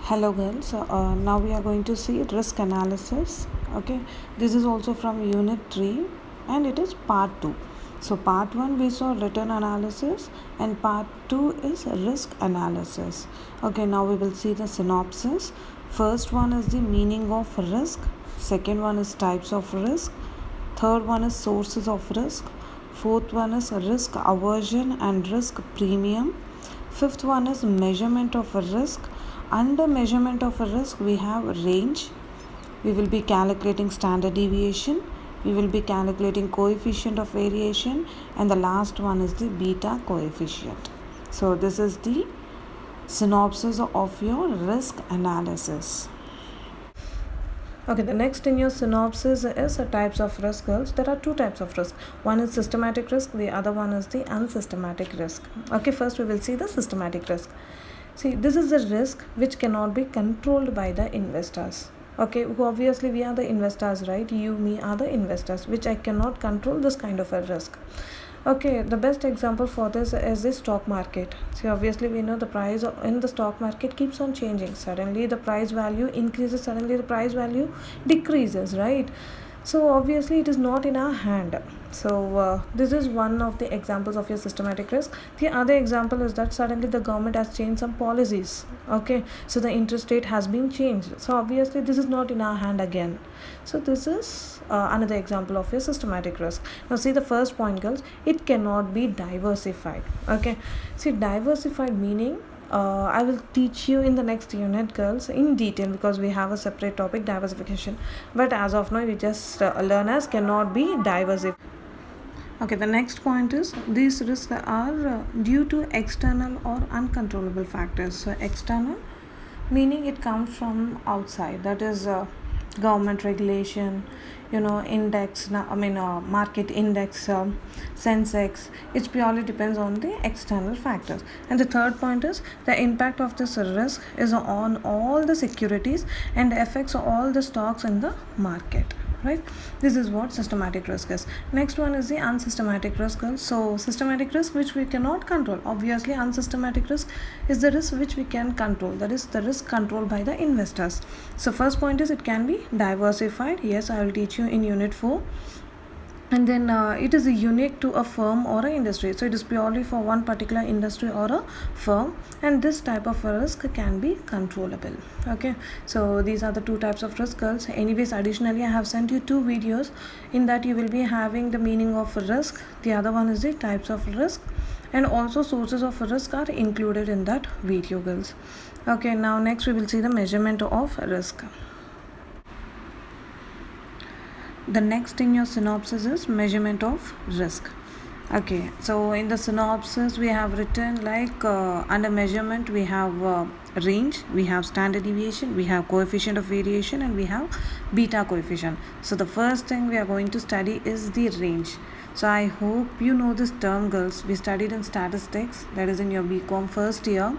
Hello girls, now we are going to see risk analysis. Okay, this is also from unit 3 and it is part 2. So part 1 we saw return analysis and part 2 is risk analysis. Okay, now we will see the synopsis. First one is the meaning of risk, second one is types of risk, third one is sources of risk, fourth one is risk aversion and risk premium, fifth one is measurement of a risk. Under measurement of a risk, we have range. We will be calculating standard deviation. We will be calculating coefficient of variation. And the last one is the beta coefficient. So this is the synopsis of your risk analysis. Okay, the next in your synopsis is types of risk, girls. There are two types of risk. One is systematic risk, the other one is the unsystematic risk. Okay, first we will see the systematic risk. See, this is the risk which cannot be controlled by the investors. Okay, obviously we are the investors, right? You, me are the investors, which I cannot control this kind of a risk. Okay, the best example for this is the stock market. See, obviously we know the price in the stock market keeps on changing. Suddenly the price value increases, suddenly the price value decreases, right? So obviously it is not in our hand. So this is one of the examples of your systematic risk. The other example is that suddenly the government has changed some policies. Okay, so the interest rate has been changed. So obviously this is not in our hand again. So this is another example of your systematic risk. Now see the first point, girls. It cannot be diversified. Okay, see diversified meaning I will teach you in the next unit, girls, in detail, because we have a separate topic, diversification. But as of now, we just learn as cannot be diversified. Okay, the next point is these risks are due to external or uncontrollable factors. So external meaning it comes from outside, that is government regulation, index, market index, Sensex. It purely depends on the external factors. And the third point is the impact of this risk is on all the securities and affects all the stocks in the market, right? This is what systematic risk is. Next one is the unsystematic risk. So systematic risk which we cannot control. Obviously unsystematic risk is the risk which we can control, that is the risk controlled by the investors. So first point is it can be diversified. Yes, I will teach you in unit 4. And then it is unique to a firm or an industry, so it is purely for one particular industry or a firm, and this type of risk can be controllable. Okay, so these are the two types of risk, girls. Anyways, additionally I have sent you two videos. In that you will be having the meaning of risk, the other one is the types of risk, and also sources of risk are included in that video, girls. Okay, now next we will see the measurement of risk. The next in your synopsis is measurement of risk. Okay, so in the synopsis we have written like under measurement we have range, we have standard deviation, we have coefficient of variation, and we have beta coefficient. So the first thing we are going to study is the range. So I hope you know this term, girls. We studied in statistics, that is in your BCom first year.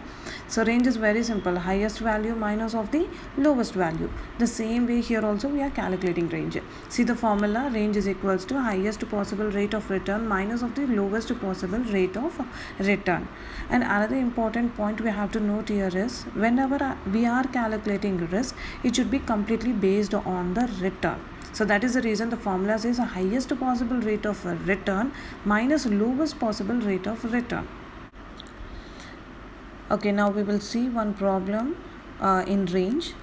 So range is very simple, highest value minus of the lowest value. The same way here also we are calculating range. See the formula, range is equals to highest possible rate of return minus of the lowest possible rate of return. And another important point we have to note here is whenever we are calculating risk, it should be completely based on the return. So that is the reason the formula says a highest possible rate of return minus lowest possible rate of return. Okay, now we will see one problem in range.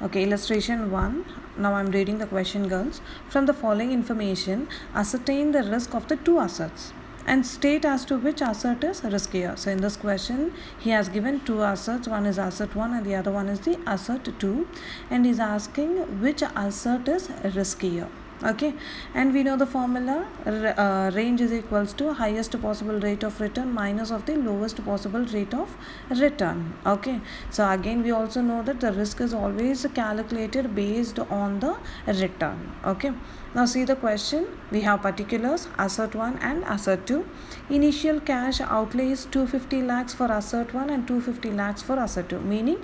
Okay, illustration 1. Now I am reading the question, girls. From the following information, ascertain the risk of the two assets and state as to which asset is riskier. So in this question, he has given two assets. One is asset 1 and the other one is the asset 2. And he is asking which asset is riskier. Okay, and we know the formula, range is equals to highest possible rate of return minus of the lowest possible rate of return. Okay, so again we also know that the risk is always calculated based on the return. Okay, now see the question. We have particulars, asset 1 and asset 2. Initial cash outlay is 250 lakhs for asset 1 and 250 lakhs for asset 2, meaning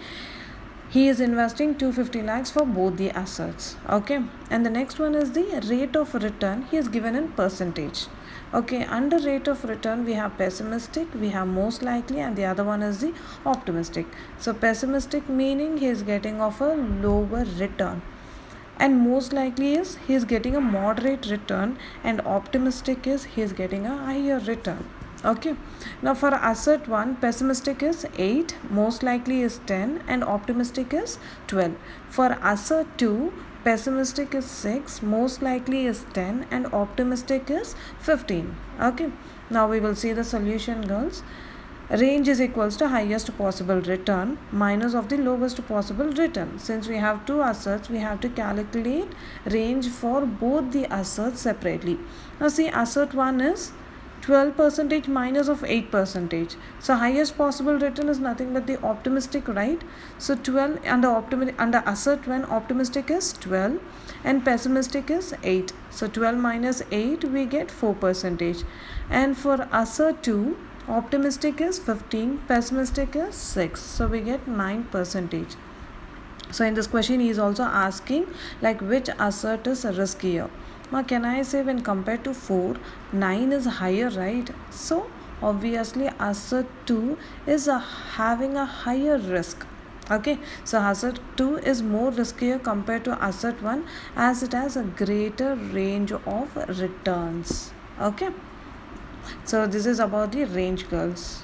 he is investing 250 lakhs for both the assets. Okay, and the next one is the rate of return. He is given in percentage. Okay, under rate of return we have pessimistic, we have most likely, and the other one is the optimistic. So pessimistic meaning he is getting of a lower return, and most likely is he is getting a moderate return, and optimistic is he is getting a higher return. Okay, now for asset 1, pessimistic is 8, most likely is 10, and optimistic is 12. For asset 2, pessimistic is 6, most likely is 10, and optimistic is 15. Okay, now we will see the solution, girls. Range is equals to highest possible return minus of the lowest possible return. Since we have two assets, we have to calculate range for both the assets separately. Now see, asset 1 is 12% minus of 8%. So highest possible return is nothing but the optimistic, right? So 12 under asset 1, optimistic is 12 and pessimistic is 8. So 12 minus 8 we get 4%. And for asset 2, optimistic is 15, pessimistic is 6. So we get 9%. So in this question he is also asking like which asset is riskier. Now can I say when compared to 4, 9 is higher, right? So obviously asset 2 is having a higher risk. Okay, so asset 2 is more riskier compared to asset 1 as it has a greater range of returns. Okay, so this is about the range, girls.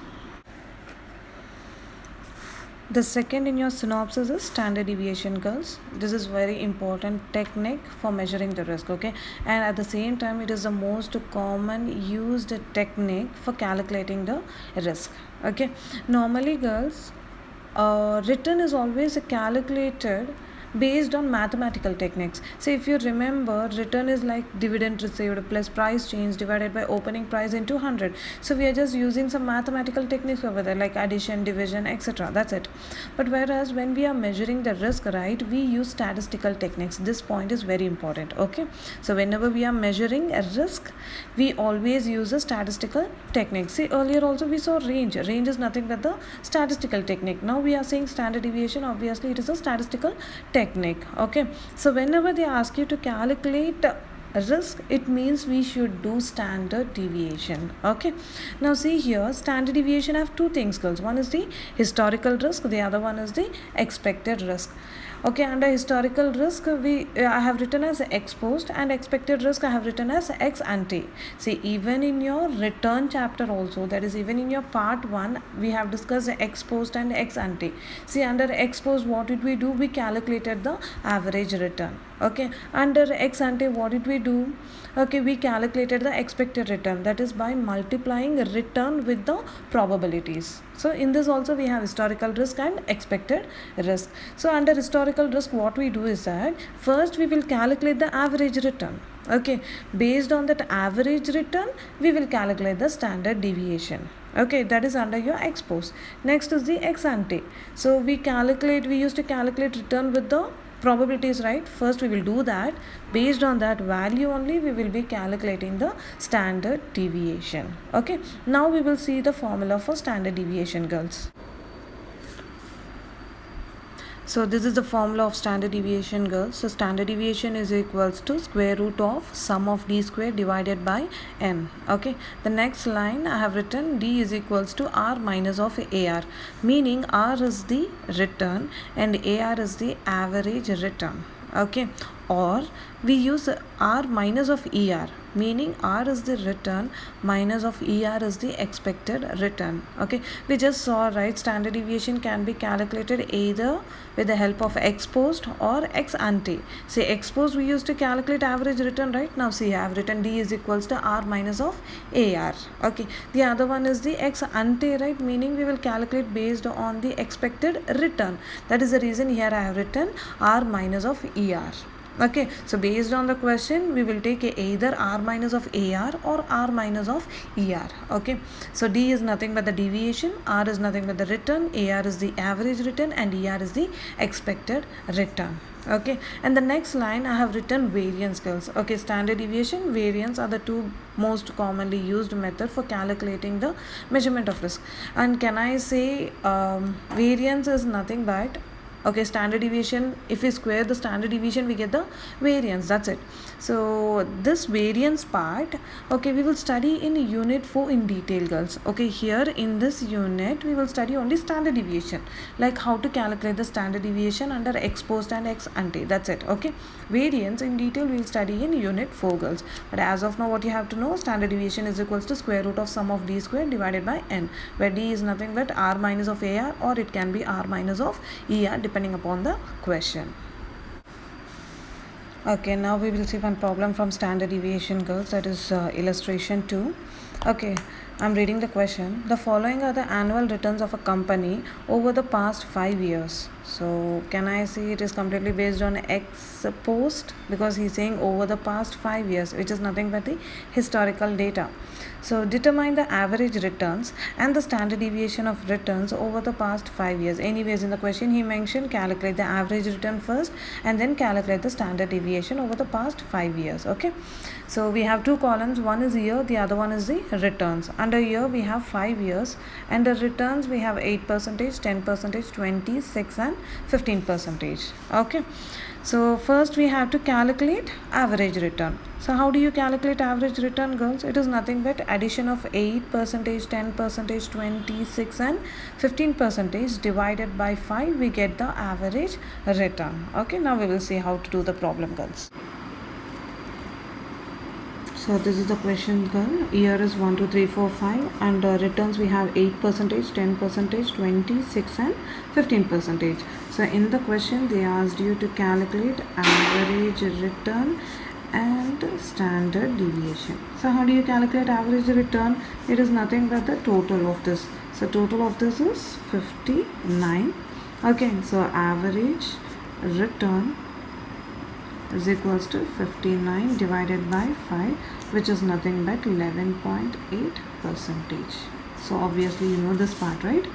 The second in your synopsis is standard deviation, girls. This is very important technique for measuring the risk, okay? And at the same time, it is the most common used technique for calculating the risk, okay? Normally, girls, return is always calculated based on mathematical techniques. So if you remember, return is like dividend received plus price change divided by opening price into 100. So we are just using some mathematical techniques over there like addition, division, etc. That's it. But whereas when we are measuring the risk, right, we use statistical techniques. This point is very important, okay? So whenever we are measuring a risk, we always use a statistical technique. See, earlier also we saw range. Range is nothing but the statistical technique. Now we are saying standard deviation. Obviously it is a statistical technique, okay? So whenever they ask you to calculate risk, it means we should do standard deviation, okay? Now see here, standard deviation have two things, girls. One is the historical risk, the other one is the expected risk. Okay, under historical risk I have written as ex post, and expected risk I have written as ex ante. See, even in your return chapter also, that is even in your part 1, we have discussed ex post and ex ante. See, under ex post what did we do? We calculated the average return. Okay, under ex ante what did we do? Okay, we calculated the expected return, that is by multiplying return with the probabilities. So in this also we have historical risk and expected risk. So under historical risk what we do is that first we will calculate the average return. Okay, based on that average return we will calculate the standard deviation. Okay, that is under your ex post. Next is the ex ante. So we used to calculate return with the probabilities, right? First we will do that. Based on that value only we will be calculating the standard deviation. Okay, now we will see the formula for standard deviation, girls. So this is the formula of standard deviation, girls. So standard deviation is equals to square root of sum of d square divided by n. Okay, the next line I have written d is equals to r minus of ar, meaning r is the return and ar is the average return. Okay, or we use r minus of er, meaning r is the return minus of er is the expected return. Okay, we just saw, right, standard deviation can be calculated either with the help of ex post or ex ante. Say ex post we used to calculate average return, right? Now see, I have written d is equals to r minus of ar. Okay, the other one is the ex ante, right, meaning we will calculate based on the expected return. That is the reason here I have written r minus of er. Okay, so based on the question we will take either r minus of ar or r minus of er. Okay, so d is nothing but the deviation, r is nothing but the return, ar is the average return, and er is the expected return. Okay, and the next line I have written variance, girls. Okay, standard deviation, variance are the two most commonly used method for calculating the measurement of risk. And can I say variance is nothing but Okay, standard deviation, if we square the standard deviation, we get the variance. That's it. So this variance part, okay, we will study in unit 4 in detail, girls. Okay, here in this unit we will study only standard deviation, like how to calculate the standard deviation under ex post and ex ante. That's it. Okay, variance in detail we will study in unit 4, girls. But as of now, what you have to know, standard deviation is equals to square root of sum of d square divided by n, where d is nothing but r minus of ar, or it can be r minus of er depending upon the question. Okay, now we will see one problem from standard deviation, girls, that is illustration 2. Okay, I'm reading the question. The following are the annual returns of a company over the past 5 years. So can I say it is completely based on ex post, because he's saying over the past 5 years, which is nothing but the historical data. So determine the average returns and the standard deviation of returns over the past 5 years. Anyways, in the question he mentioned calculate the average return first and then calculate the standard deviation over the past 5 years. Okay, so we have two columns, one is year, the other one is the returns. Under year we have 5 years, and the returns we have 8%, 10%, 26 and 15%. Okay, so first we have to calculate average return. So how do you calculate average return, girls? It is nothing but addition of 8%, 10%, 26 and 15% divided by 5. We get the average return. Okay, now we will see how to do the problem, girls. So this is the question, girl. Year is 1, 2, 3, 4, 5, and returns we have 8%, 10%, 26 and 15%. So in the question they asked you to calculate average return and standard deviation. So how do you calculate average return? It is nothing but the total of this. So total of this is 59. Okay, so average return is equals to 59 divided by 5, which is nothing but 11.8%. So obviously you know this part, right?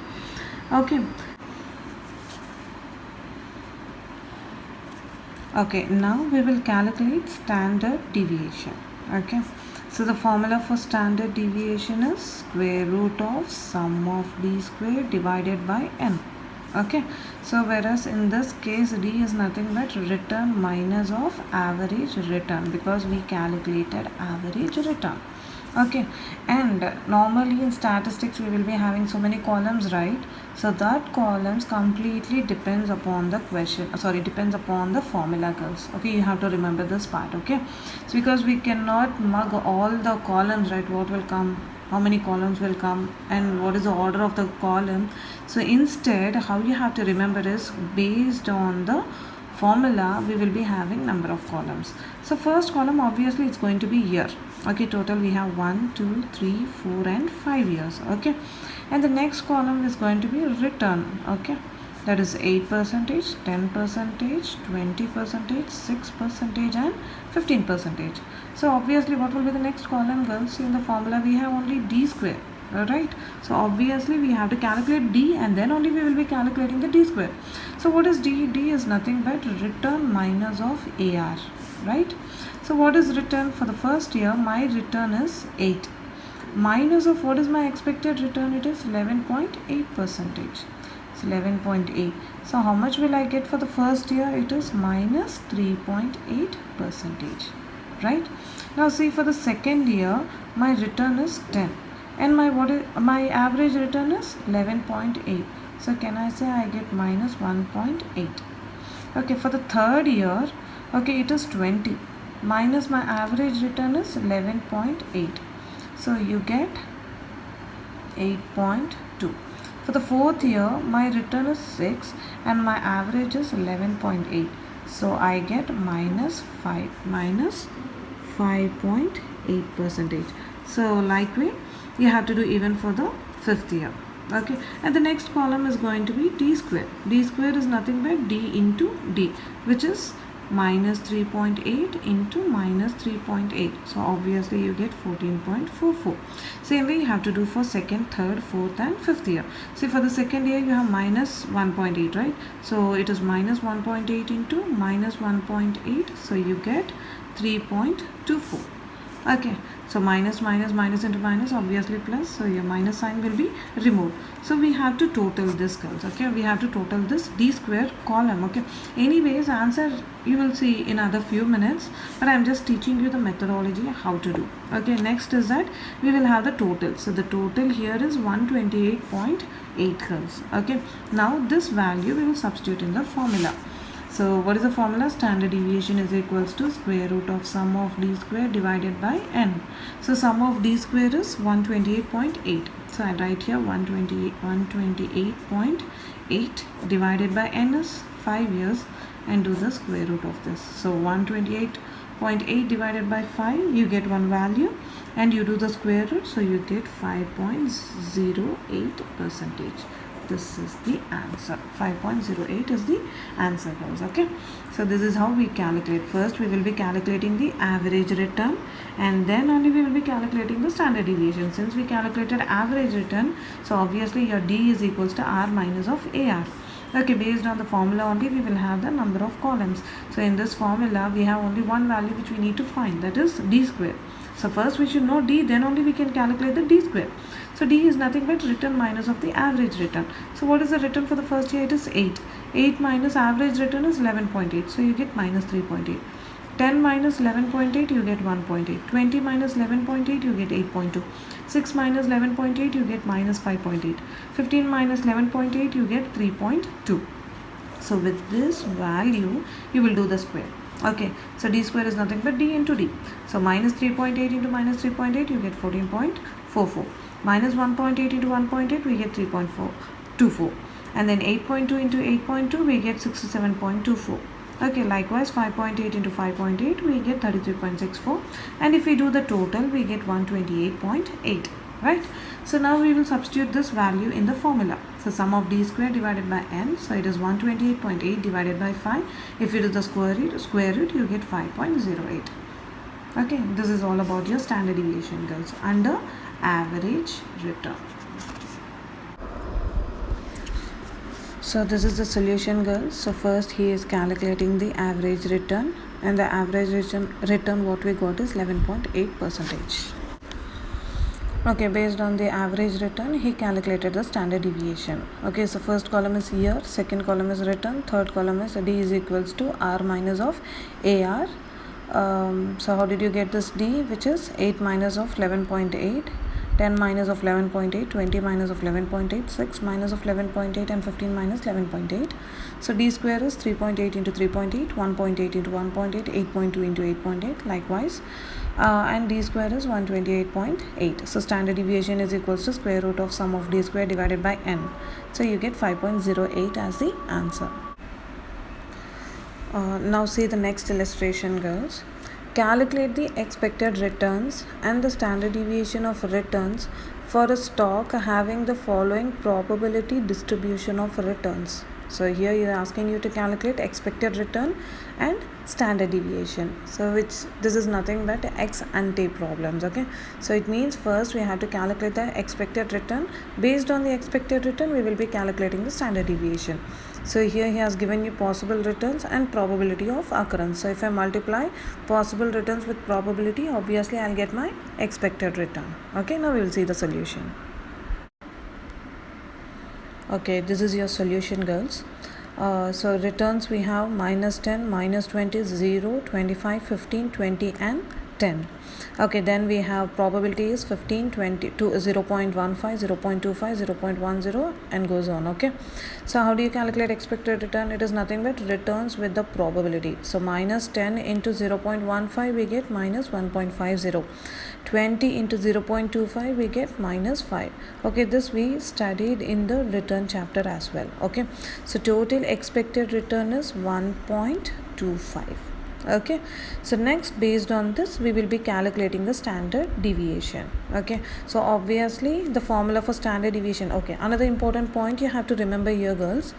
Okay. Okay, now we will calculate standard deviation. Okay, so the formula for standard deviation is square root of sum of d square divided by n. Okay, so whereas in this case d is nothing but return minus of average return, because we calculated average return. Okay, and normally in statistics we will be having so many columns, right? So that columns completely depends upon the question, depends upon the formula, girls. Okay, you have to remember this part. Okay, so because we cannot mug all the columns, right? What will come, how many columns will come, and what is the order of the column. So instead, how you have to remember is based on the formula we will be having number of columns. So first column obviously it's going to be year. Okay, total we have 1, 2, 3, 4 and 5 years. Okay, and the next column is going to be return. Okay, that is 8%, 10%, 20%, 6% and 15%. So obviously what will be the next column, girls? In the formula we have only d square. Alright, so obviously we have to calculate d, and then only we will be calculating the d square. So what is d? D is nothing but return minus of AR, right? So what is return for the first year? My return is 8 minus of what is my expected return? It is 11.8%. It's 11.8. So how much will I get for the first year? It is minus 3.8%, right? Now see, for the second year my return is 10, and my average return is 11.8. So can I say I get minus 1.8? Okay, for the third year, okay, it is 20 minus my average return is 11.8. So you get 8.2. For the fourth year, my return is 6 and my average is 11.8. So I get minus 5.8%. So likewise, you have to do even for the fifth year. Okay, and the next column is going to be d square. D square is nothing but d into d, which is minus 3.8 into minus 3.8. So obviously you get 14.44. Same way you have to do for second, third, fourth and fifth year. See, for the second year you have minus 1.8, right? So it is minus 1.8 into minus 1.8. So you get 3.24. Okay, so minus minus minus into minus, obviously plus, so your minus sign will be removed. So we have to total this, girls. Okay, we have to total this d square column. Okay, anyways, answer you will see in other few minutes, but I'm just teaching you the methodology how to do. Okay, next is that we will have the total. So the total here is 128.8, girls. Okay, now this value we will substitute in the formula. So what is the formula? Standard deviation is equals to square root of sum of d square divided by n. So sum of d square is 128.8. So I write here 128.8 divided by n is 5 years, and do the square root of this. So 128.8 divided by 5, you get one value, and you do the square root, so you get 5.08 percentage. This is the answer. 5.08 is the answer, guys. Okay, so this is how we calculate. First we will be calculating the average return, and then only we will be calculating the standard deviation. Since we calculated average return, so obviously your d is equals to r minus of ar. Okay, based on the formula only we will have the number of columns. So in this formula we have only one value which we need to find, that is d square. So first we should know d, then only we can calculate the d square. So d is nothing but return minus of the average return. So what is the return for the first year? It is 8. 8 minus average return is 11.8. So you get minus 3.8. 10 minus 11.8, you get 1.8. 20 minus 11.8, you get 8.2. 6 minus 11.8, you get minus 5.8. 15 minus 11.8, you get 3.2. So with this value, you will do the square. Okay, so d square is nothing but d into d. So minus 3.8 into minus 3.8, you get 14.44. Minus 1.8 into 1.8, we get 3.424. And then 8.2 into 8.2, we get 67.24. Okay, likewise 5.8 into 5.8, we get 33.64. And if we do the total, we get 128.8. Right? So now we will substitute this value in the formula. So sum of d square divided by n. So it is 128.8 divided by 5. If you do the square root, you get 5.08. Okay, this is all about your standard deviation, girls, under average return. So this is the solution, girls. So first he is calculating the average return, and the average return what we got is 11.8 percentage. Okay, based on the average return, he calculated the standard deviation. Okay, so first column is year, second column is return, third column is d is equals to r minus of ar. So how did you get this d, which is 8 minus of 11.8, 10 minus of 11.8, 20 minus of 11.8, 6 minus of 11.8, and 15 minus 11.8. So d square is 3.8 into 3.8, 1.8 into 1.8, 8.2 into 8.8, likewise. And d square is 128.8. So standard deviation is equals to square root of sum of d square divided by n. So you get 5.08 as the answer. Now see the next illustration, girls. Calculate the expected returns and the standard deviation of returns for a stock having the following probability distribution of returns. So here he is asking you to calculate expected return and standard deviation. So this is nothing but ex ante problems. Okay, so it means first we have to calculate the expected return. Based on the expected return, we will be calculating the standard deviation. So here he has given you possible returns and probability of occurrence. So if I multiply possible returns with probability, obviously I'll get my expected return. Okay, now we will see the solution. Okay, this is your solution, girls. So returns we have minus 10, minus 20, 0, 25, 15, 20 and 10. Okay, then we have probability is 15, 20 to 0.15, 0.25, 0.10 and goes on. Okay, so how do you calculate expected return? It is nothing but returns with the probability. So minus 10 into 0.15, we get minus 1.50. 20 into 0.25, we get minus 5. Okay, this we studied in the return chapter as well. Okay, so total expected return is 1.25. Okay, so next, based on this, we will be calculating the standard deviation. Okay, so obviously the formula for standard deviation. Okay, another important point you have to remember here, girls.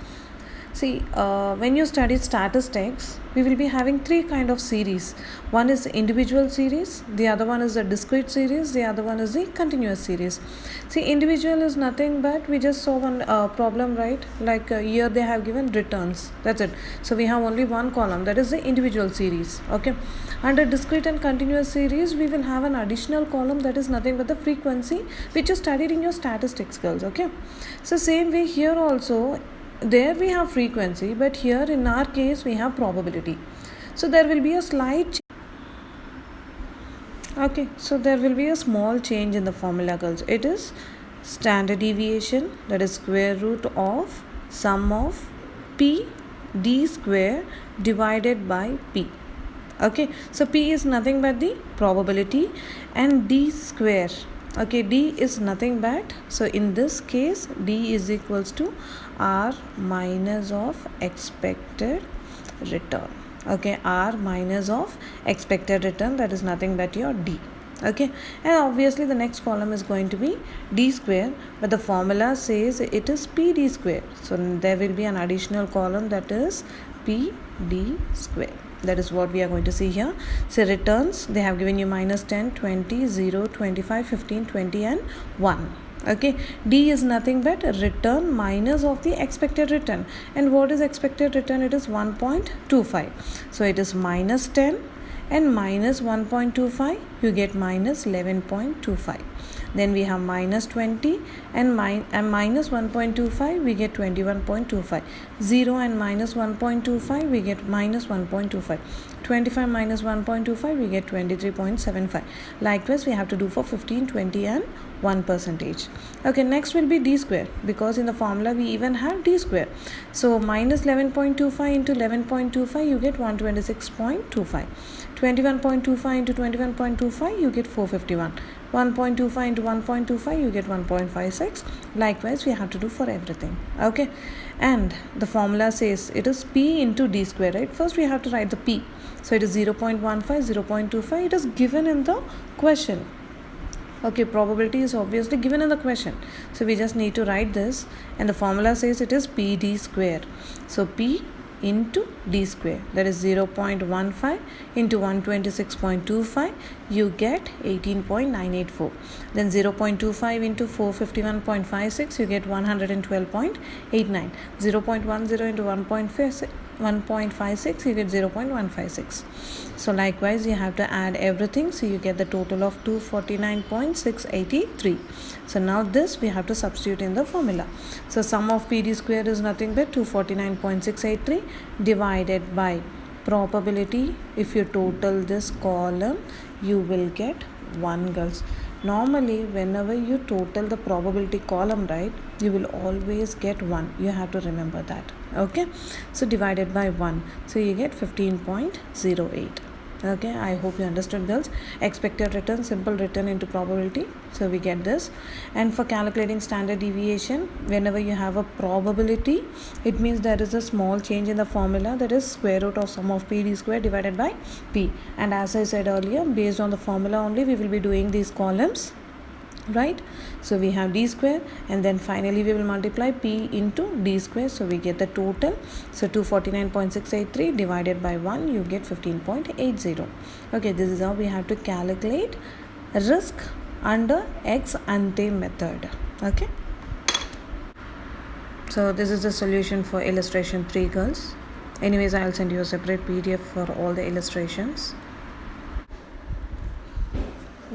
See, when you study statistics, we will be having three kind of series. One is individual series, the other one is a discrete series, the other one is the continuous series. See, individual is nothing but we just saw one problem, right? Like here they have given returns. That's it. So we have only one column, that is the individual series. Okay. Under discrete and continuous series, we will have an additional column, that is nothing but the frequency, which you studied in your statistics, girls. Okay. So same way here also, there we have frequency, but here in our case we have probability. So there will be a slight okay, so there will be a small change in the formula, girls. It is standard deviation, that is square root of sum of p d square divided by p. Okay, so p is nothing but the probability, and d square, okay, d is nothing but, so in this case d is equals to r minus of expected return. Okay, r minus of expected return, that is nothing but your d. Okay, and obviously the next column is going to be d square, but the formula says it is pd square, so there will be an additional column, that is pd square. That is what we are going to see here. So returns, they have given you minus 10, 20, 0, 25, 15, 20 and 1. Okay, d is nothing but return minus of the expected return. And what is expected return? It is 1.25. So it is minus 10 and minus 1.25, you get minus 11.25. Then we have minus 20 and minus 1.25, we get 21.25. 0 and minus 1.25, we get minus 1.25. 25 minus 1.25, we get 23.75. Likewise, we have to do for 15, 20 and 1%. Okay, next will be d square, because in the formula we even have d square. So minus 11.25 into 11.25, you get 126.25. 21.25 into 21.25, you get 451. 1.25 into 1.25, you get 1.56. Likewise, we have to do for everything. Okay, and the formula says it is p into d square, right? First we have to write the p. So it is 0.15, 0.25. It is given in the question. Okay, probability is obviously given in the question, so we just need to write this, and the formula says it is pd square. So p into d square, that is 0.15 into 126.25, you get 18.984. Then 0.25 into 451.56, you get 112.89. 0.10 into 1.56, you get 0.156. So likewise, you have to add everything, so you get the total of 249.683. So now this we have to substitute in the formula. So sum of pd square is nothing but 249.683 divided by probability. If you total this column, you will get 1, girls. Normally, whenever you total the probability column, right, you will always get 1. You have to remember that. Okay, so divided by 1, so you get 15.08. Okay, I hope you understood, girls. Expected return, simple return into probability, so we get this. And for calculating standard deviation, whenever you have a probability, it means there is a small change in the formula, that is square root of sum of pd square divided by p. And as I said earlier, based on the formula only we will be doing these columns, right? So we have d square, and then finally we will multiply p into d square, so we get the total. So 249.683 divided by 1, you get 15.80. Okay, this is how we have to calculate risk under ex ante method. Okay, so this is the solution for illustration 3, girls. Anyways, I'll send you a separate PDF for all the illustrations.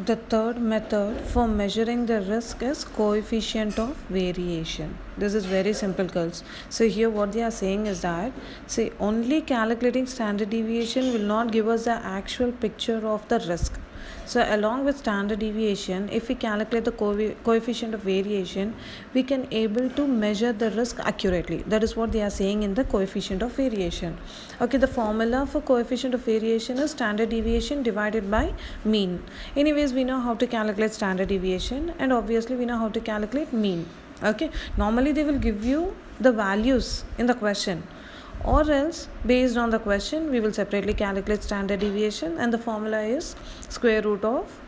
The third method for measuring the risk is coefficient of variation. This is very simple, girls. So here what they are saying is that, say, only calculating standard deviation will not give us the actual picture of the risk. So along with standard deviation, if we calculate the coefficient of variation, we can able to measure the risk accurately. That is what they are saying in the coefficient of variation. Okay, the formula for coefficient of variation is standard deviation divided by mean. Anyways, we know how to calculate standard deviation, and obviously we know how to calculate mean. Okay, normally they will give you the values in the question, or else based on the question we will separately calculate standard deviation, and the formula is square root of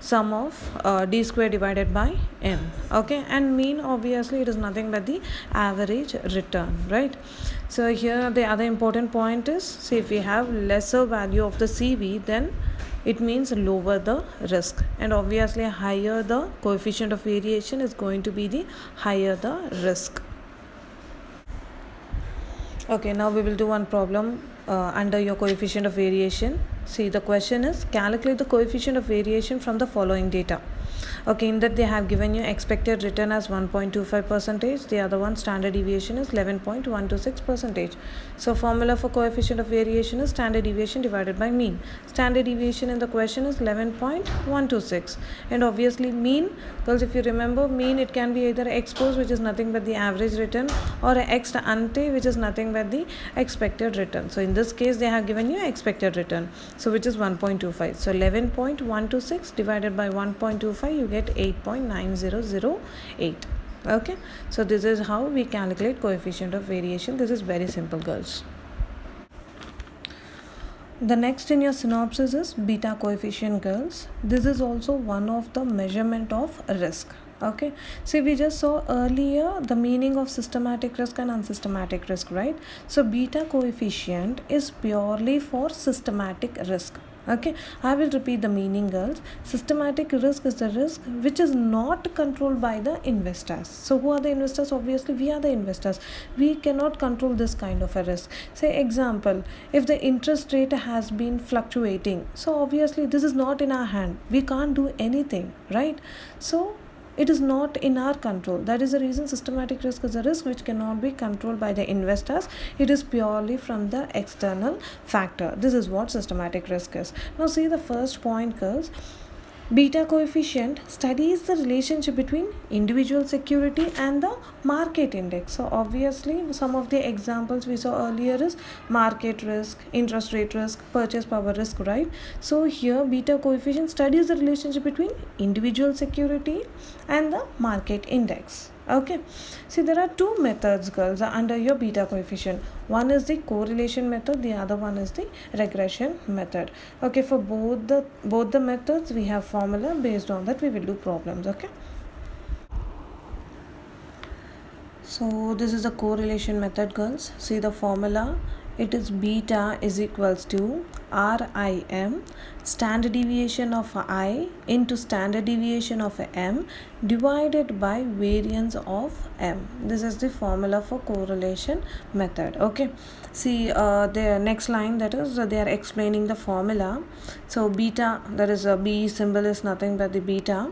sum of d square divided by m. Okay, and mean obviously it is nothing but the average return, right? So here the other important point is, see, if we have lesser value of the CV, then it means lower the risk, and obviously higher the coefficient of variation is going to be the higher the risk. Okay, now we will do one problem under your coefficient of variation. See, the question is calculate the coefficient of variation from the following data. Okay, in that they have given you expected return as 1.25%. The other one, standard deviation, is 11.126%. So formula for coefficient of variation is standard deviation divided by mean. Standard deviation in the question is 11.126, and obviously mean, girls, if you remember, mean, it can be either x post, which is nothing but the average return, or x ante, which is nothing but the expected return. So in this case they have given you expected return, so which is 1.25. So 11.126 divided by 1.25, you get 8.9008. Okay, so this is how we calculate coefficient of variation. This is very simple, girls. The next in your synopsis is beta coefficient, girls. This is also one of the measurement of risk. Okay, so we just saw earlier the meaning of systematic risk and unsystematic risk, right? So beta coefficient is purely for systematic risk. Okay, I will repeat the meaning, girls. Systematic risk is the risk which is not controlled by the investors. So who are the investors? Obviously we are the investors. We cannot control this kind of a risk. Say example, if the interest rate has been fluctuating, so obviously this is not in our hand, we can't do anything, right? So it is not in our control. That is the reason systematic risk is a risk which cannot be controlled by the investors. It is purely from the external factor. This is what systematic risk is. Now see the first point, girls. Beta coefficient studies the relationship between individual security and the market index. So obviously some of the examples we saw earlier is market risk, interest rate risk, purchase power risk, right? So here beta coefficient studies the relationship between individual security and the market index. Okay, see, there are two methods, girls, under your beta coefficient. One is the correlation method, the other one is the regression method. Okay, for both the methods we have formula. Based on that we will do problems. Okay, so this is the correlation method, girls. See the formula. It is beta is equals to RIM, standard deviation of I into standard deviation of M divided by variance of M. This is the formula for correlation method. Okay, see the next line, that is they are explaining the formula. So beta, that is a B symbol, is nothing but the beta.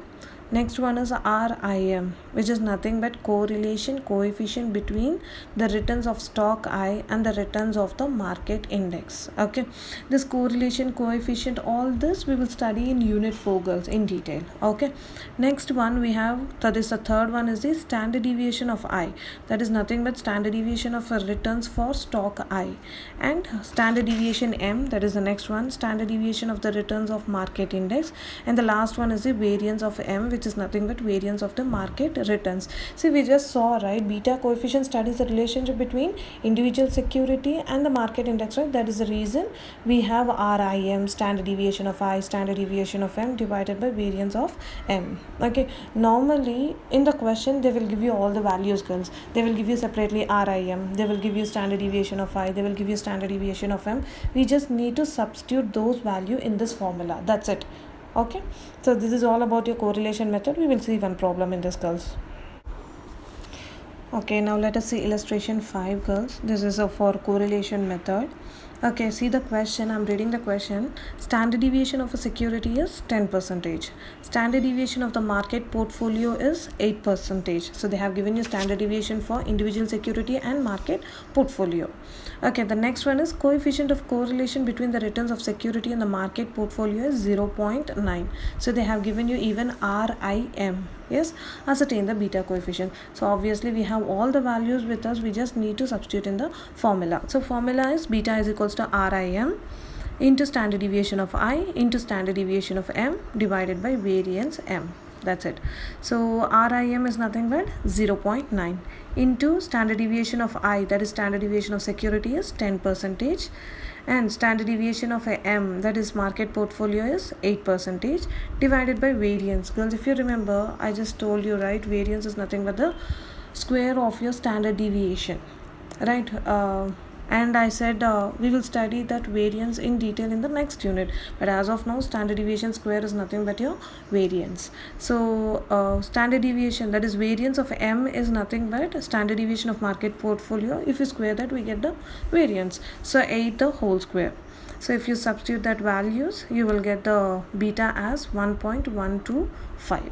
Next one is RIM, which is nothing but correlation coefficient between the returns of stock I and the returns of the market index. Okay, this correlation coefficient, all this we will study in unit 4, girls, in detail. Okay, next one we have, that is the third one, is the standard deviation of I. That is nothing but standard deviation of returns for stock I, and standard deviation M, that is the next one, standard deviation of the returns of market index, and the last one is the variance of M, which is nothing but variance of the market returns. See, we just saw, right, beta coefficient studies the relationship between individual security and the market index, right? That is the reason we have RIM, standard deviation of I, standard deviation of M divided by variance of M. Okay, normally in the question they will give you all the values, girls. They will give you separately RIM, they will give you standard deviation of I, they will give you standard deviation of M. We just need to substitute those value in this formula. That's it. Okay, so this is all about your correlation method. We will see one problem in this, girls. Okay, now let us see illustration 5, girls. This is for correlation method. Okay, see the question. I'm reading the question. Standard deviation of a security is 10%. Standard deviation of the market portfolio is 8%. So they have given you standard deviation for individual security and market portfolio. Okay, the next one is coefficient of correlation between the returns of security and the market portfolio is 0.9. So they have given you even RIM. Yes, ascertain the beta coefficient. So obviously we have all the values with us. We just need to substitute in the formula. So formula is beta is equals to RIM into standard deviation of I into standard deviation of M divided by variance M. That's it. So RIM is nothing but 0.9 into standard deviation of I, that is standard deviation of security, is 10%, and standard deviation of a M, that is market portfolio, is 8%, divided by variance. Girls, if you remember, I just told you, right, variance is nothing but the square of your standard deviation, right? And I said we will study that variance in detail in the next unit, but as of now standard deviation square is nothing but your variance. So standard deviation, that is variance of M, is nothing but standard deviation of market portfolio. If you square that, we get the variance, so 8 the whole square. So if you substitute that values, you will get the beta as 1.125.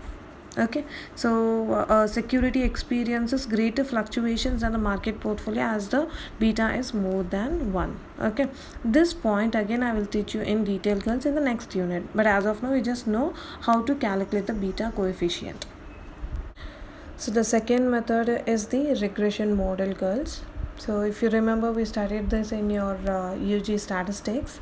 Okay, so security experiences greater fluctuations than the market portfolio as the beta is more than 1. Okay, this point again I will teach you in detail, girls, in the next unit, but as of now you just know how to calculate the beta coefficient. So the second method is the regression model, girls. So if you remember, we studied this in your UG statistics.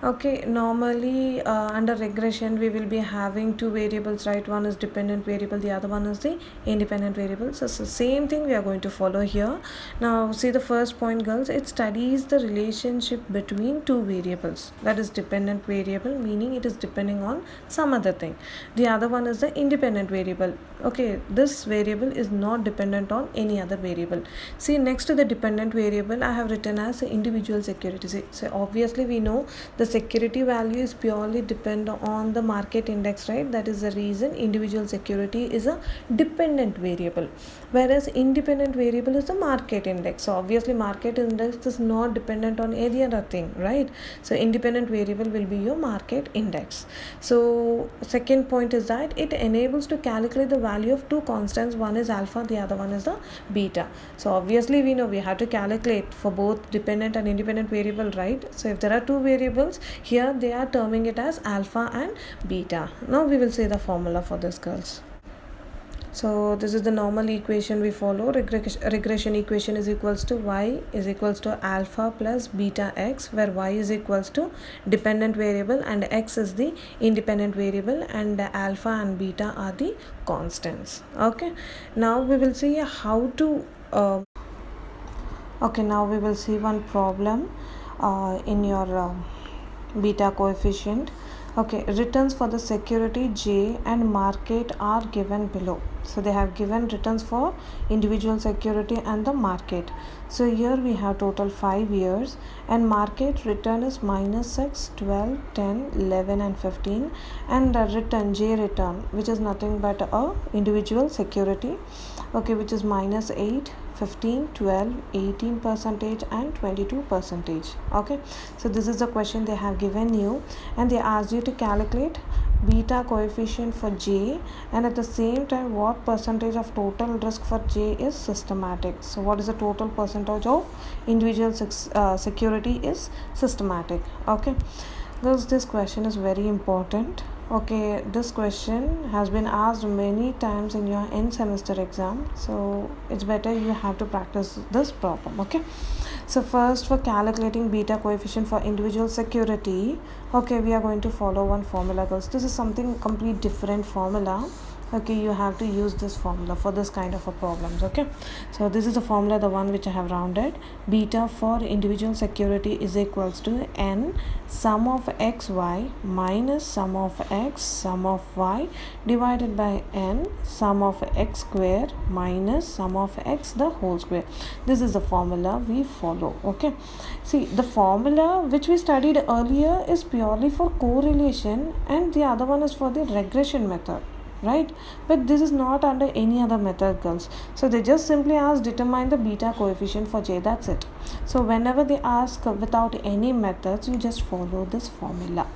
Okay, normally under regression we will be having two variables, right? One is dependent variable, the other one is the independent variable. So same thing we are going to follow here. Now see the first point, girls, it studies the relationship between two variables. That is dependent variable, meaning it is depending on some other thing. The other one is the independent variable. Okay, this variable is not dependent on any other variable. See, next to the dependent variable I have written as individual security. So obviously we know the security value is purely depend on the market index, right? That is the reason individual security is a dependent variable, whereas independent variable is the market index. So obviously market index is not dependent on any other thing, right? So independent variable will be your market index. So second point is that it enables to calculate the value of two constants. One is alpha, the other one is the beta. So obviously we know we have to calculate for both dependent and independent variable, right? So if there are two variables, here they are terming it as alpha and beta. Now we will see the formula for this, girls. So this is the normal equation we follow. Regression equation is equals to y is equals to alpha plus beta x, where y is equals to dependent variable and x is the independent variable, and alpha and beta are the constants. Okay, now we will see how to okay, now we will see one problem in your beta coefficient. Okay, returns for the security J and market are given below. So they have given returns for individual security and the market. So here we have total 5 years, and market return is -6, 12, 10, 11 and 15, and the return J return, which is nothing but a individual security, okay, which is -8, 15, 12, 18% and 22%. Okay, so this is the question they have given you, and they asked you to calculate beta coefficient for J, and at the same time what percentage of total risk for J is systematic. So what is the total percentage of individual security is systematic. Okay, because this question is very important. Okay, this question has been asked many times in your end semester exam, so it's better you have to practice this problem. Okay, so first, for calculating beta coefficient for individual security, okay, we are going to follow one formula, girls. This is something complete different formula. Okay, you have to use this formula for this kind of a problems. Okay, so this is the formula, the one which I have rounded. Beta for individual security is equals to n sum of xy minus sum of x sum of y divided by n sum of x square minus sum of x the whole square. This is the formula we follow. Okay, see, the formula which we studied earlier is purely for correlation, and the other one is for the regression method, right? But this is not under any other method, girls. So they just simply ask determine the beta coefficient for J. That's it. So whenever they ask without any methods, you just follow this formula.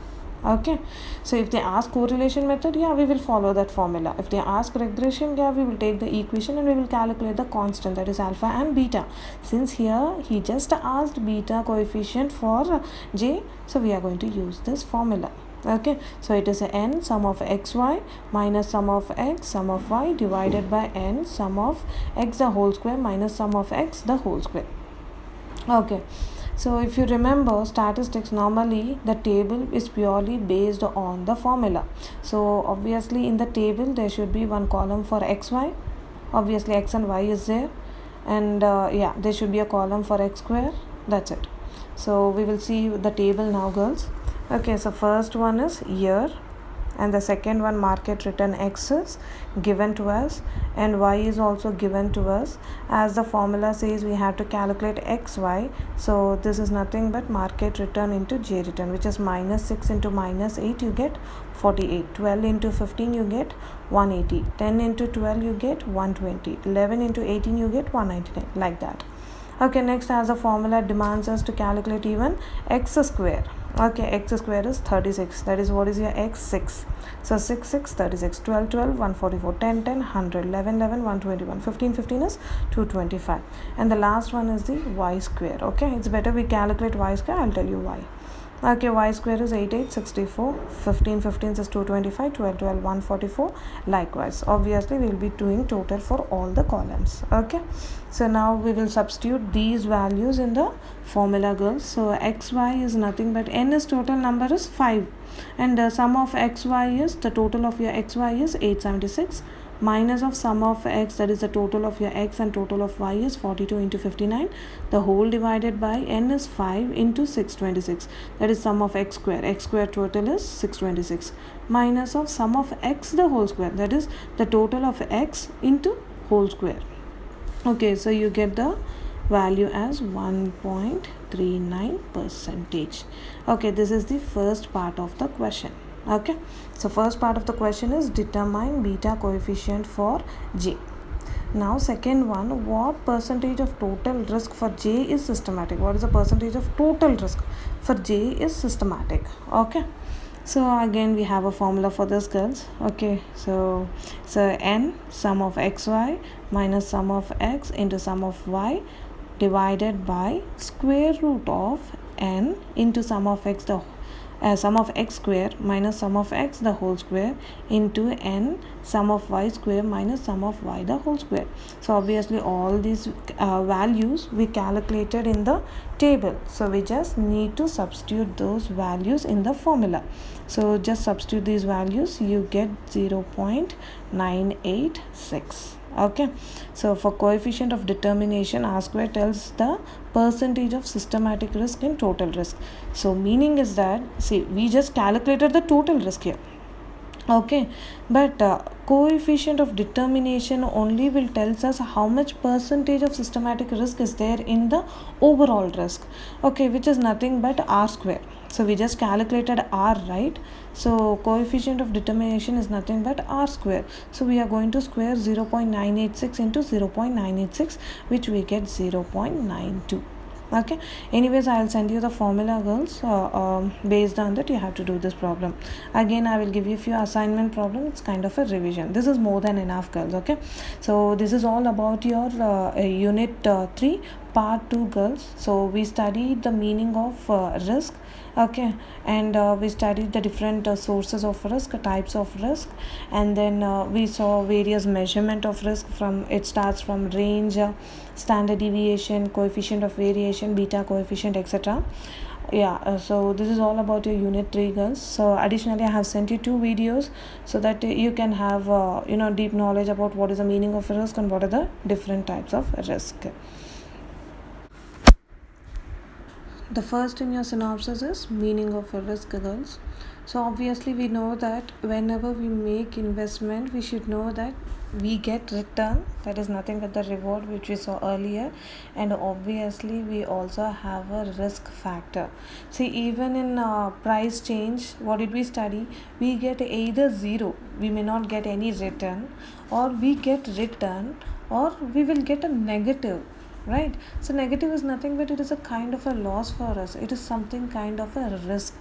Okay, so if they ask correlation method, yeah, we will follow that formula. If they ask regression, yeah, we will take the equation and we will calculate the constant, that is alpha and beta. Since here he just asked beta coefficient for J, so we are going to use this formula. Okay, so it is n sum of xy minus sum of x sum of y divided by n sum of x the whole square minus sum of x the whole square. Okay, So if you remember statistics, normally the table is purely based on the formula. So obviously in the table there should be one column for xy, obviously x and y is there, and yeah, there should be a column for x square. That's it. So we will see the table now, girls. Okay, so first one is year, and the second one market return x is given to us and y is also given to us. As the formula says, we have to calculate xy, so this is nothing but market return into j return, which is minus 6 into minus 8 you get 48, 12 into 15 you get 180, 10 into 12 you get 120, 11 into 18 you get 199, like that. Okay, next, as the formula demands us to calculate even x square. Okay, x square is 36, that is what is your x? 6. So 6 6 36, 12 12 144, 10 10 100, 11 11 121, 15 15 is 225, and the last one is the y square. Okay, it's better we calculate y square, I'll tell you why. Okay, y square is 8 8 64, 15 15 is 225, 12 12 144. Likewise, obviously we will be doing total for all the columns. Okay, so now we will substitute these values in the formula, girls. So xy is nothing but n is total number is 5, and the sum of xy is, the total of your xy is 876, minus of sum of x, that is the total of your x and total of y is 42 into 59, the whole divided by n is 5 into 626, that is sum of x square total is 626, minus of sum of x the whole square, that is the total of x into whole square. Okay, so you get the value as 1.39 percentage. Okay, this is the first part of the question. Okay, so first part of the question is determine beta coefficient for j. Now second one, what percentage of total risk for j is systematic? What is the percentage of total risk for j is systematic? Okay, so again we have a formula for this, girls. Okay, so n sum of xy minus sum of x into sum of y divided by square root of n into sum of x, the sum of x square minus sum of x the whole square into n sum of y square minus sum of y the whole square. So obviously all these values we calculated in the table, so we just need to substitute those values in the formula. So just substitute these values, you get 0.986. Okay, so for coefficient of determination, R square tells the percentage of systematic risk and total risk. So meaning is that, see, we just calculated the total risk here. Okay, but coefficient of determination only will tells us how much percentage of systematic risk is there in the overall risk. Okay, which is nothing but R square. So we just calculated R, right? So coefficient of determination is nothing but R square. So we are going to square 0.986 into 0.986, which we get 0.92. Okay, anyways, I'll send you the formula, girls. Based on that you have to do this problem. Again, I will give you a few assignment problems. It's kind of a revision. This is more than enough, girls. Okay, so this is all about your unit 3 part 2, girls. So we studied the meaning of risk. Okay, and we studied the different sources of risk, types of risk, and then we saw various measurement of risk. From it starts from range, standard deviation, coefficient of variation, beta coefficient, etc. Yeah, so this is all about your unit 3, girls. So additionally, I have sent you 2 videos so that you can have deep knowledge about what is the meaning of risk and what are the different types of risk. The first in your synopsis is meaning of a risk, girls. So obviously we know that whenever we make investment, we should know that we get return, that is nothing but the reward which we saw earlier, and obviously we also have a risk factor. See, even in price change, what did we study? We get either zero, we may not get any return, or we get return, or we will get a negative, right? So negative is nothing but it is a kind of a loss for us, it is something kind of a risk.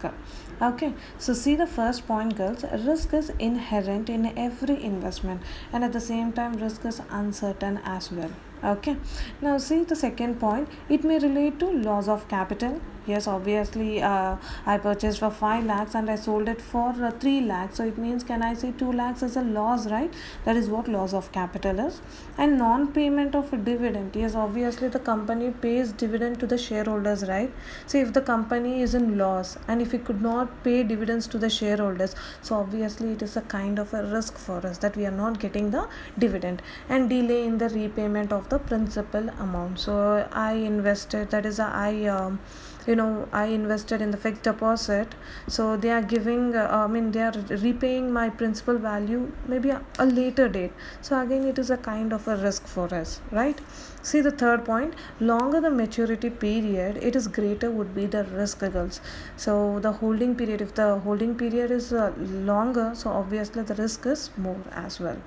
Okay, so see the first point, girls. Risk is inherent in every investment, and at the same time risk is uncertain as well. Okay, now see the second point. It may relate to loss of capital, Yes, obviously, I purchased for 5 lakhs and I sold it for 3 lakhs. So it means, can I say 2 lakhs is a loss, right? That is what loss of capital is. And non-payment of a dividend. Yes, obviously the company pays dividend to the shareholders, right? So if the company is in loss and if it could not pay dividends to the shareholders, so obviously it is a kind of a risk for us that we are not getting the dividend. And delay in the repayment of the principal amount. So I invested, that is I invested in the fixed deposit, so they are giving they are repaying my principal value maybe a later date. So again it is a kind of a risk for us, right? See the third point, longer the maturity period, it is greater would be the risk, girls. So the holding period, if the holding period is longer, so obviously the risk is more as well.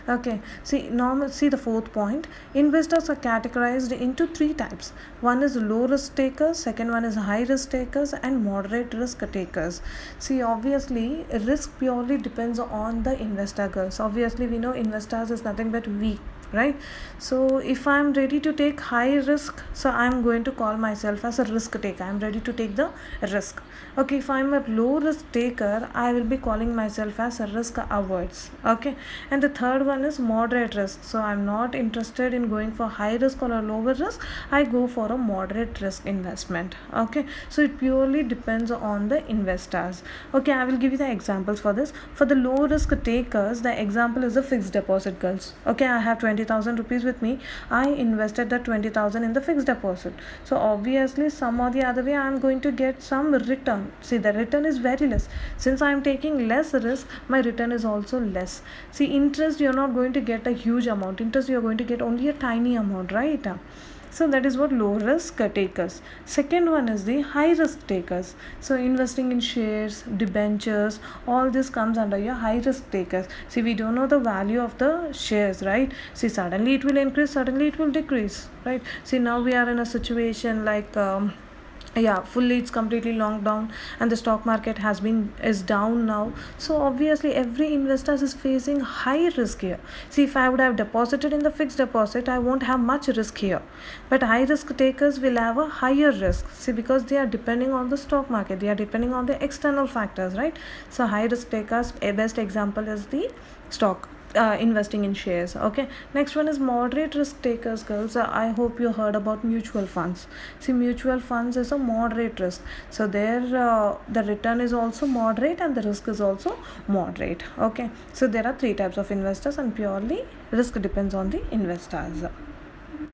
Okay, see the fourth point, investors are categorized into three types. One is low risk takers, second one is high risk takers, and moderate risk takers. See, obviously risk purely depends on the investor, girls. Obviously we know investors is nothing but we, right? So if I'm ready to take high risk, so I'm going to call myself as a risk taker. I'm ready to take the risk. Okay, if I'm a low risk taker, I will be calling myself as a risk averse. Okay, and the third one is moderate risk. So I'm not interested in going for high risk or a lower risk. I go for a moderate risk investment. Okay, so it purely depends on the investors. Okay, I will give you the examples for this. For the low risk takers, the example is a fixed deposit, girls. Okay, I have 20,000 rupees with me. I invested that 20,000 in the fixed deposit. So obviously some or the other way I am going to get some return. See, the return is very less. Since I am taking less risk, my return is also less. See, interest, you're not going to get a huge amount. Interest, you're going to get only a tiny amount, right? So that is what low risk takers. Second one is the high risk takers. So investing in shares, debentures, all this comes under your high risk takers. See, we don't know the value of the shares, right? See, suddenly it will increase, suddenly it will decrease, right? See, now we are in a situation like fully it's completely locked down and the stock market is down now. So obviously every investor is facing high risk here. See, if I would have deposited in the fixed deposit, I won't have much risk here, but high risk takers will have a higher risk. See, because they are depending on the stock market, they are depending on the external factors, right? So high risk takers, a best example is the stock investing in shares. Okay, next one is moderate risk takers, girls. I hope you heard about mutual funds. See, mutual funds is a moderate risk, so there the return is also moderate and the risk is also moderate. Okay, so there are three types of investors and purely risk depends on the investors.